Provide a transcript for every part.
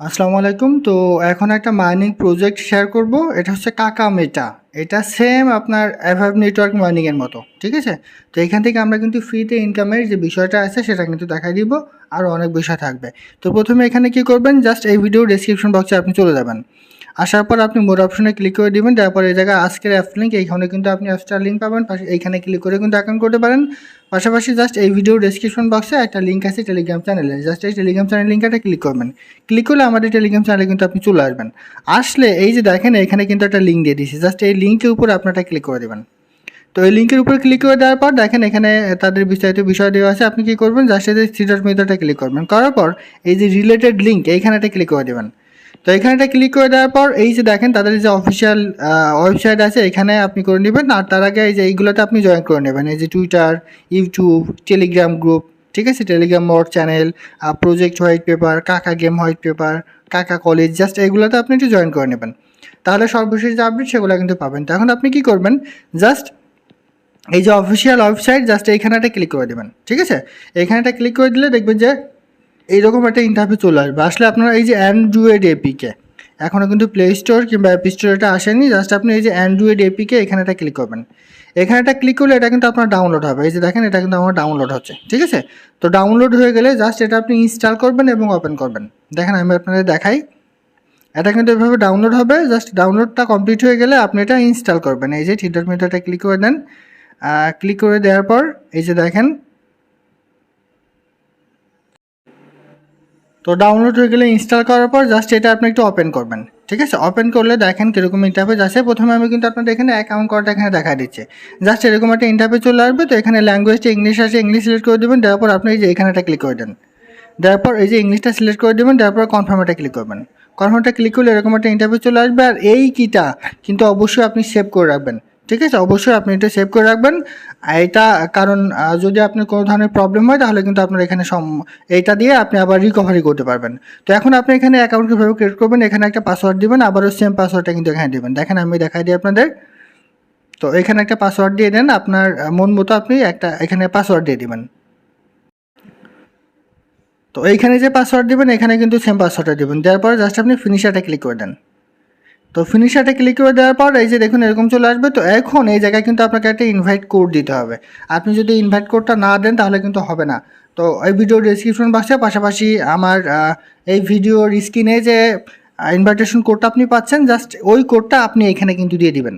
আসসালামু আলাইকুম। তো এখন একটা মাইনিং প্রজেক্ট শেয়ার করব। এটা হচ্ছে কাকা মেটা। এটা সেম আপনার এভাব নেটওয়ার্ক মাইনিং এর মতো। ঠিক আছে? তো এখান থেকে আমরা কিন্তু ফ্রিতে ইনকামের যে বিষয়টা আছে সেটা কিন্তু দেখাই দিব। আরও অনেক বিষয় থাকবে। তো প্রথমে এখানে কি করবেন, জাস্ট এই ভিডিও ডেসক্রিপশন বক্সে আপনি চলে যাবেন। আসার পর আপনি মোর অপশনে ক্লিক করে দিবেন। তারপর এই জায়গায় আজকের অ্যাপ লিঙ্ক, এইখানে কিন্তু আপনি অ্যাপসটার লিঙ্ক পাবেন। এইখানে ক্লিক করে কিন্তু অ্যাকাউন্ট করতে পারেন। পাশাপাশি জাস্ট এই ভিডিও ডেসক্রিপশন বক্সে একটা লিঙ্ক আছে টেলিগ্রাম চ্যানেলে। জাস্ট এই টেলিগ্রাম চ্যানেল লিঙ্কটা ক্লিক করবেন। ক্লিক করলে আমাদের টেলিগ্রাম চ্যানেলে কিন্তু আপনি চলে আসবেন। আসলে এই যে দেখেন এখানে কিন্তু একটা লিঙ্ক দিয়ে দিয়েছি, জাস্ট এই লিঙ্কের উপর আপনারা ক্লিক করে দেবেন। তো এই লিঙ্কের উপর ক্লিক করে দেওয়ার পর দেখেন এখানে তাদের বিস্তারিত বিষয় দেওয়া আছে। আপনি কী করবেন, জাস্ট এই যে থ্রি ডট মেথডটা ক্লিক করবেন। করার পর এই যে রিলেটেড লিঙ্ক এইখানেটা ক্লিক করে দেবেন। তো এখানেটা ক্লিক করে দেওয়ার পর এই যে দেখেন তাদের যে অফিসিয়াল ওয়েবসাইট আছে এখানে আপনি করে নেবেন। আর তার আগে এই যে এইগুলোতে আপনি জয়েন করে নেবেন, এই যে টুইটার, ইউটিউব, টেলিগ্রাম গ্রুপ, ঠিক আছে, Telegram mode channel, project white paper, কাকা গেম হোয়াইট পেপার, কাকা কলেজ, জাস্ট এইগুলোতে আপনি একটু জয়েন করে নেবেন। তাহলে সর্বশেষ যে আপডেট সেগুলো কিন্তু পাবেন। তো এখন আপনি কী করবেন, জাস্ট এই যে অফিসিয়াল ওয়েবসাইট জাস্ট এইখানেটা ক্লিক করে দেবেন। ঠিক আছে? এইখানেটা ক্লিক করে দিলে দেখবেন যে এইরকম একটা ইন্টারভিউ চলে আসবে। আসলে আপনারা এই যে অ্যান্ড্রয়েড এপিকে, এখনও কিন্তু প্লে স্টোর কিংবা অ্যাপ স্টোর এটা আসেনি। জাস্ট আপনি এই যে অ্যান্ড্রয়েড এপিকে এখানেটা ক্লিক করবেন। এখানেটা ক্লিক করলে এটা কিন্তু আপনার ডাউনলোড হবে। এই যে দেখেন এটা কিন্তু আমার ডাউনলোড হচ্ছে। ঠিক আছে? তো ডাউনলোড হয়ে গেলে জাস্ট এটা আপনি ইনস্টল করবেন এবং ওপেন করবেন। দেখেন আমি আপনাদের দেখাই, এটা কিন্তু এভাবে ডাউনলোড হবে। জাস্ট ডাউনলোডটা কমপ্লিট হয়ে গেলে আপনি এটা ইনস্টল করবেন। এই যে থ্রি ডট মেথডটা ক্লিক করে দেন। ক্লিক করে দেওয়ার পর এই যে দেখেন, তো ডাউনলোড হয়ে গেলে ইনস্টল করার পর জাস্ট এটা আপনি একটু ওপেন করবেন। ঠিক আছে? ওপেন করলে দেখেন কীরকম ইন্টারফেস আসে। প্রথমে আমি কিন্তু আপনাদের এখানে অ্যাকাউন্ট করাটা এখানে দেখা দিচ্ছে। জাস্ট এরকম একটা ইন্টারফেস চলে আসবে। তো এখানে ল্যাঙ্গুয়েজটা ইংলিশ আছে, ইংলিশ সিলেক্ট করে দেবেন। দেওয়ার পর আপনি এই যে এখানেটা ক্লিক করে দেন। দেওয়ার পর এই যে ইংলিশটা সিলেক্ট করে দেবেন। দেওয়ার পর কনফার্মটা ক্লিক করবেন। কনফার্মটা ক্লিক করলে এরকম একটা ইন্টারফেস চলে আসবে। আর এই কিটা কিন্তু অবশ্যই আপনি সেভ করে রাখবেন। ঠিক আছে? অবশ্যই আপনি এটা সেভ করে রাখবেন। এটা কারণ যদি আপনার কোনো ধরনের প্রবলেম হয় তাহলে কিন্তু আপনার এখানে এইটা দিয়ে আপনি আবার রিকভারি করতে পারবেন। তো এখন আপনি এখানে অ্যাকাউন্ট কীভাবে ক্রিয়েট করবেন, এখানে একটা পাসওয়ার্ড দিবেন, আবারও সেম পাসওয়ার্ডটা কিন্তু এখানে দেবেন। দেখেন আমি দেখাই দিই আপনাদের। তো এখানে একটা পাসওয়ার্ড দিয়ে দেন, আপনার মন মতো আপনি একটা এখানে পাসওয়ার্ড দিয়ে দিবেন। তো এইখানে যে পাসওয়ার্ড দেবেন এখানে কিন্তু সেম পাসওয়ার্ডটা দেবেন। দেওয়ার পর জাস্ট আপনি ফিনিশারটা ক্লিক করে দেন। তো ফিনিশারটা ক্লিক করে দেওয়ার পর এই যে দেখুন এরকম চলে আসবে। তো এখন এই জায়গায় কিন্তু আপনাকে একটা ইনভাইট কোড দিতে হবে। আপনি যদি ইনভাইট কোডটা না দেন তাহলে কিন্তু হবে না। তো এই ভিডিও ডেসক্রিপশন বক্সে পাশাপাশি আমার এই ভিডিওর স্ক্রিনে যে ইনভাইটেশন কোডটা আপনি পাচ্ছেন, জাস্ট ওই কোডটা আপনি এখানে কিন্তু দিয়ে দিবেন।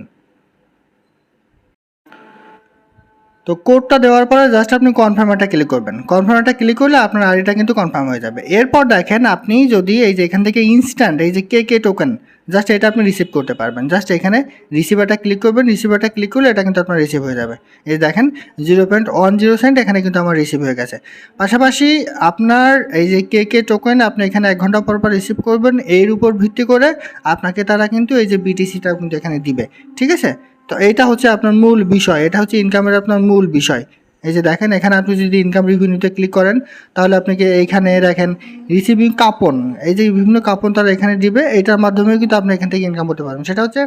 তো কোডটা দেওয়ার পরে জাস্ট আপনি কনফার্মটা ক্লিক করবেন। কনফার্মটা ক্লিক করলে আপনার আইডিটা কিন্তু কনফার্ম হয়ে যাবে। এরপর দেখেন আপনি যদি এই যে এখান থেকে ইনস্ট্যান্ট এই যে কে টোকেন, জাস্ট এটা আপনি রিসিভ করতে পারবেন। জাস্ট এখানে রিসিভারটা ক্লিক করবেন। রিসিভারটা ক্লিক করলে এটা কিন্তু আপনার রিসিভ হয়ে যাবে। এই দেখেন 0.10 সেন্ট এখানে কিন্তু আমার রিসিভ হয়ে গেছে। পাশাপাশি আপনার এই যে কে টোকেন আপনি এখানে 1 ঘন্টা পর রিসিভ করবেন। এর উপর ভিত্তি করে আপনাকে তারা কিন্তু এই যে বিটিসিটাও কিন্তু এখানে দিবে। ঠিক আছে? তো এইটা হচ্ছে আপনার মূল বিষয়, এটা হচ্ছে ইনকামের আপনার মূল বিষয়। এই যে দেখেন এখানে আপনি যদি ইনকাম রিভিনিউতে ক্লিক করেন তাহলে আপনাকে এইখানে দেখেন রিসিভিং কাপন, এই যে বিভিন্ন কাপন তারা এখানে দিবে, এটার মাধ্যমে কিন্তু আপনি এখান থেকে ইনকাম করতে পারবেন। সেটা হচ্ছে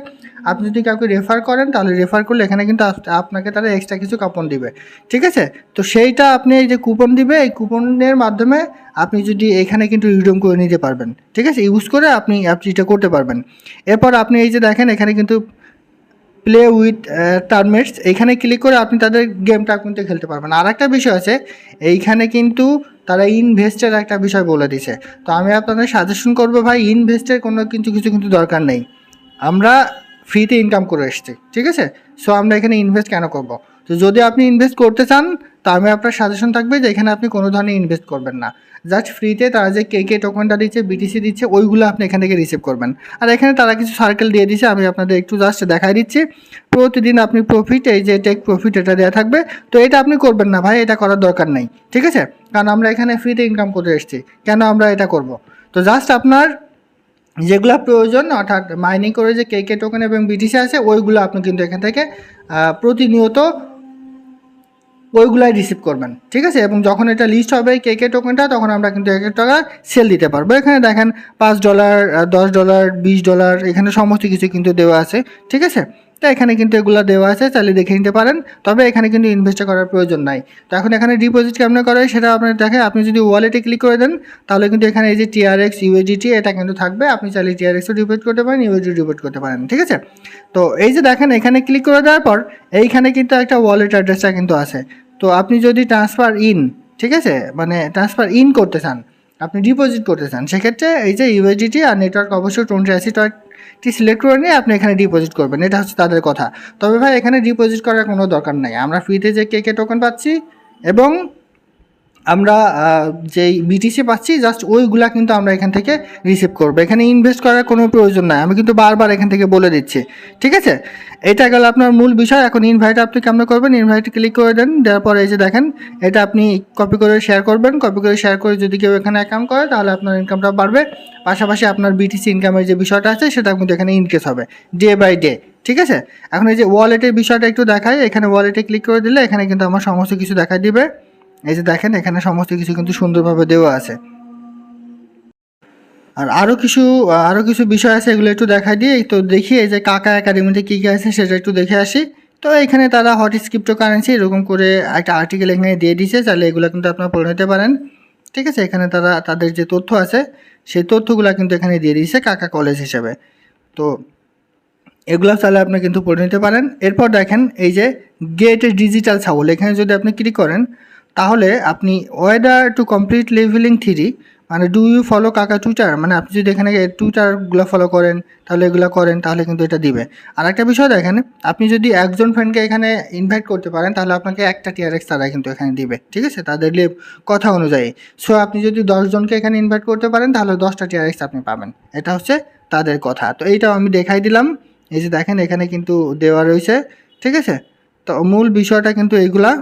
আপনি যদি কাউকে রেফার করেন তাহলে রেফার করলে এখানে কিন্তু আপনাকে তারা এক্সট্রা কিছু কাপন দিবে। ঠিক আছে? তো সেইটা আপনি এই যে কুপন দিবে, এই কুপনের মাধ্যমে আপনি যদি এখানে কিন্তু রিডিম করে নিতে পারবেন। ঠিক আছে? ইউজ করে আপনি এটা করতে পারবেন। এরপর আপনি এই যে দেখেন এখানে কিন্তু প্লে উইথ টার্মেটস, এইখানে ক্লিক করে আপনি তাদের গেমটা কিন্তু খেলতে পারবেন। আর একটা বিষয় আছে, এইখানে কিন্তু তারা ইনভেস্টের একটা বিষয় বলে দিছে। তো আমি আপনাদের সাজেশন করবো ভাই, ইনভেস্টের কোনো কিছু কিন্তু দরকার নেই। আমরা ফ্রিতে ইনকাম করে এসেছি। ঠিক আছে? সো আমরা এখানে ইনভেস্ট কেন করব? তো যদি আপনি ইনভেস্ট করতে চান তো আমি আপনার সাজেশন থাকবে যে এখানে আপনি কোনো ধরনের ইনভেস্ট করবেন না। জাস্ট ফ্রিতে তারা যে কে টোকেনটা দিচ্ছে, বিটিসি দিচ্ছে, ওইগুলো আপনি এখান থেকে রিসিভ করবেন। আর এখানে তারা কিছু সার্কেল দিয়ে দিচ্ছে, আমি আপনাদের একটু জাস্ট দেখাই দিচ্ছি। প্রতিদিন আপনি প্রফিট, এই যে টেক প্রফিট এটা দেওয়া থাকবে। তো এটা আপনি করবেন না ভাই, এটা করার দরকার নেই। ঠিক আছে? কারণ আমরা এখানে ফ্রিতে ইনকাম করে এসেছি, কেন আমরা এটা করব? তো জাস্ট আপনার যেগুলো প্রয়োজন, অর্থাৎ মাইনিং করে যে কে টোকেন এবং বিটিসি আছে, ওইগুলো আপনি কিন্তু এখান থেকে প্রতিনিয়ত ওইগুলাই রিসিভ করবেন। ঠিক আছে? এবং যখন এটা লিস্ট হবে কে টোকেনটা, তখন আমরা কিন্তু $1 সেল দিতে পারবো। এখানে দেখেন $5, $10, $20 এখানে সমস্ত কিছু কিন্তু দেওয়া আছে। ঠিক আছে? তো এখানে কিন্তু এগুলো দেওয়া আছে, চাইলে দেখে নিতে পারেন। তবে এখানে কিন্তু ইনভেস্ট করার প্রয়োজন নাই। তো এখন এখানে ডিপোজিট কেমন করে সেটা আপনার দেখে, আপনি যদি ওয়ালেটে ক্লিক করে দেন তাহলে কিন্তু এখানে এই যে TRX USDT এটা কিন্তু থাকবে। আপনি চাইলে TRXও ডিপোজিট করতে পারেন, USDT ডিপোজিট করতে পারেন, ঠিক আছে। তো এই যে দেখেন এখানে ক্লিক করে দেওয়ার পর এইখানে কিন্তু একটা ওয়ালেট অ্যাড্রেসটা কিন্তু আছে। তো আপনি যদি ট্রান্সফার ইন, ঠিক আছে, মানে ট্রান্সফার ইন করতে চান, আপনি ডিপোজিট করতে চান, সেক্ষেত্রে এই যে USDT আর নেটওয়ার্ক অবশ্যই 2080 সিলেক্ট করে নিয়ে আপনি এখানে ডিপোজিট করবেন, এটা হচ্ছে তাদের কথা। তবে ভাই এখানে ডিপোজিট করার কোনো দরকার নাই, আমরা ফ্রিতে যে কেকে টোকেন পাচ্ছি এবং আমরা যেই বিটিসি পাচ্ছি জাস্ট ওইগুলা কিন্তু আমরা এখান থেকে রিসিভ করবো। এখানে ইনভেস্ট করার কোনো প্রয়োজন নাই, আমি কিন্তু বারবার এখান থেকে বলে দিচ্ছি, ঠিক আছে। এটা গেল আপনার মূল বিষয়। এখন ইনভাইট আপনি কেমন করবেন, ইনভাইট ক্লিক করে দেন, দেওয়ার পরে এই যে দেখেন এটা আপনি কপি করে শেয়ার করবেন। কপি করে শেয়ার করে যদি কেউ এখানে অ্যাকাউন্ট করে তাহলে আপনার ইনকামটা বাড়বে, পাশাপাশি আপনার বিটিসি ইনকামের যে বিষয়টা আছে সেটা কিন্তু এখানে ইনক্রিজ হবে ডে বাই ডে, ঠিক আছে। এখন এই যে ওয়ালেটের বিষয়টা একটু দেখায়, এখানে ওয়ালেটে ক্লিক করে দিলে এখানে কিন্তু আমার সমস্ত কিছু দেখাই দিবে। এই যে দেখেন এখানে সমস্ত কিছু কিন্তু সুন্দরভাবে দেওয়া আছে। আর আরও কিছু বিষয় আছে, এগুলো একটু দেখাই দিই। তো দেখি এই যে কাকা একাডেমিতে কী কী আছে সেটা একটু দেখে আসি। তো এখানে তারা হট ক্রিপ্টোকারেন্সি এরকম করে একটা আর্টিকেল এখানে দিয়ে দিয়েছে, চাইলে এগুলো কিন্তু আপনারা পড়ে নিতে পারেন, ঠিক আছে। এখানে তারা তাদের যে তথ্য আছে সেই তথ্যগুলো কিন্তু এখানে দিয়ে দিয়েছে কাকা কলেজ হিসেবে। তো এগুলো চাইলে আপনি কিন্তু পড়ে নিতে পারেন। এরপর দেখেন এই যে গেট ডিজিটাল ছাগল, এখানে যদি আপনি ক্লিক করেন তাহলে আপনি weather to complete leveling three, মানে ডু ইউ ফলো কাকা টুইটার, মানে আপনি যদি এখানে টুইটারগুলো ফলো করেন তাহলে এগুলো করেন তাহলে কিন্তু এটা দিবে। আর একটা বিষয় দেখেন, আপনি যদি একজন ফ্রেন্ডকে এখানে ইনভাইট করতে পারেন তাহলে আপনাকে একটা TRX তারা কিন্তু এখানে দিবে, ঠিক আছে, তাদের কথা অনুযায়ী। সো আপনি যদি 10 জনকে এখানে ইনভাইট করতে পারেন তাহলে 10টা TRX আপনি পাবেন, এটা হচ্ছে তাদের কথা। তো এইটাও আমি দেখাই দিলাম। এই যে দেখেন এখানে কিন্তু দেওয়া রয়েছে, ঠিক আছে। তো মূল বিষয়টা কিন্তু এইগুলা।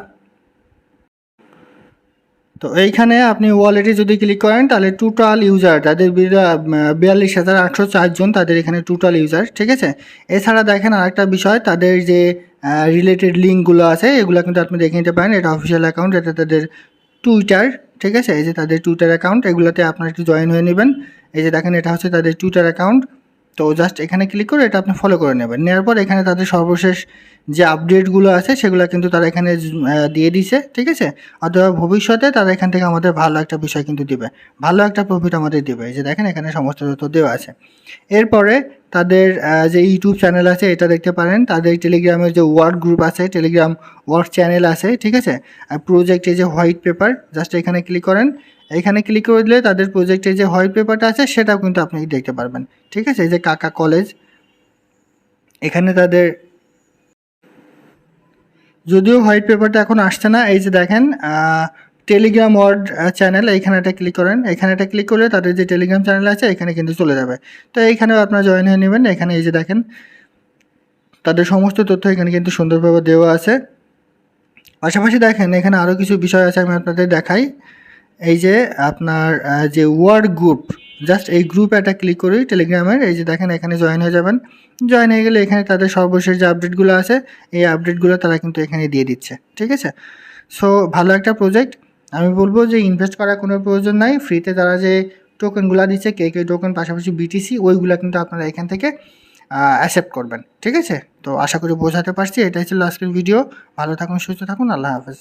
তো এইখানে আপনি ওয়ালেটে যদি ক্লিক করেন তাহলে টোটাল ইউজার তাদের 42,804 জন, তাদের এখানে টোটাল ইউজার, ঠিক আছে। এছাড়া দেখেন আরেকটা বিষয়, তাদের যে রিলেটেড লিঙ্কগুলো আছে এগুলো কিন্তু আপনি দেখে নিতে পারেন। এটা অফিসিয়াল অ্যাকাউন্ট, এটা তাদের টুইটার, ঠিক আছে। এই যে তাদের টুইটার অ্যাকাউন্ট, এগুলোতে আপনারা একটু জয়েন হয়ে নেবেন। এই যে দেখেন এটা হচ্ছে তাদের টুইটার অ্যাকাউন্ট। তো জাস্ট এখানে ক্লিক করে এটা আপনি ফলো করে নেবেন। নেওয়ার পর এখানে তাদের সর্বশেষ যে আপডেটগুলো আছে সেগুলো কিন্তু তারা এখানে দিয়ে দিছে, ঠিক আছে। অথবা ভবিষ্যতে তারা এখান থেকে আমাদের ভালো একটা বিষয় কিন্তু দিবে, ভালো একটা প্রফিট আমাদের দেবে। এই যে দেখেন এখানে সমস্ত তথ্য দেওয়া আছে। এরপরে তাদের যে ইউটিউব চ্যানেল আছে এটা দেখতে পারেন, তাদের টেলিগ্রামের যে ওয়ার্ক গ্রুপ আছে, টেলিগ্রাম ওয়ার্ক চ্যানেল আছে, ঠিক আছে। আর প্রজেক্টে যে হোয়াইট পেপার, জাস্ট এখানে ক্লিক করেন। এখানে ক্লিক করে দিলে তাদের প্রজেক্টে যে হোয়াইট পেপারটা আছে সেটাও কিন্তু আপনি দেখতে পারবেন, ঠিক আছে। এই যে কাকা কলেজ, এখানে তাদের যদিও হোয়াইট পেপারটা এখন আসছে না। এই যে দেখেন টেলিগ্রাম ওয়ার্ড চ্যানেল, এইখানে একটা ক্লিক করেন। এখানে একটা ক্লিক করলে তাদের যে টেলিগ্রাম চ্যানেল আছে এখানে কিন্তু চলে যাবে। তো এইখানেও আপনারা জয়েন হয়ে নেবেন। এখানে এই যে দেখেন তাদের সমস্ত তথ্য এখানে কিন্তু সুন্দরভাবে দেওয়া আছে। পাশাপাশি দেখেন এখানে আরও কিছু বিষয় আছে, আমি আপনাদের দেখাই। এই যে আপনার যে ওয়ার্ড গ্রুপ, জাস্ট এই গ্রুপে একটা ক্লিক করি টেলিগ্রামের। এই যে দেখেন এখানে জয়েন হয়ে যাবেন। জয়েন হয়ে গেলে এখানে তাদের সর্বশেষ যে আপডেটগুলো আছে এই আপডেটগুলো তারা কিন্তু এখানে দিয়ে দিচ্ছে, ঠিক আছে। সো ভালো একটা প্রজেক্ট। আমি বলবো যে ইনভেস্ট করার কোনো প্রয়োজন নাই, ফ্রিতে তারা যে টোকেনগুলো দিচ্ছে কে টোকেন পাশাপাশি বিটিসি, ওইগুলো কিন্তু আপনারা এখান থেকে অ্যাকসেপ্ট করবেন, ঠিক আছে। তো আশা করি বোঝাতে পারছি। এটাই ছিল আজকের ভিডিও। ভালো থাকুন, সুস্থ থাকুন, আল্লাহ হাফেজ।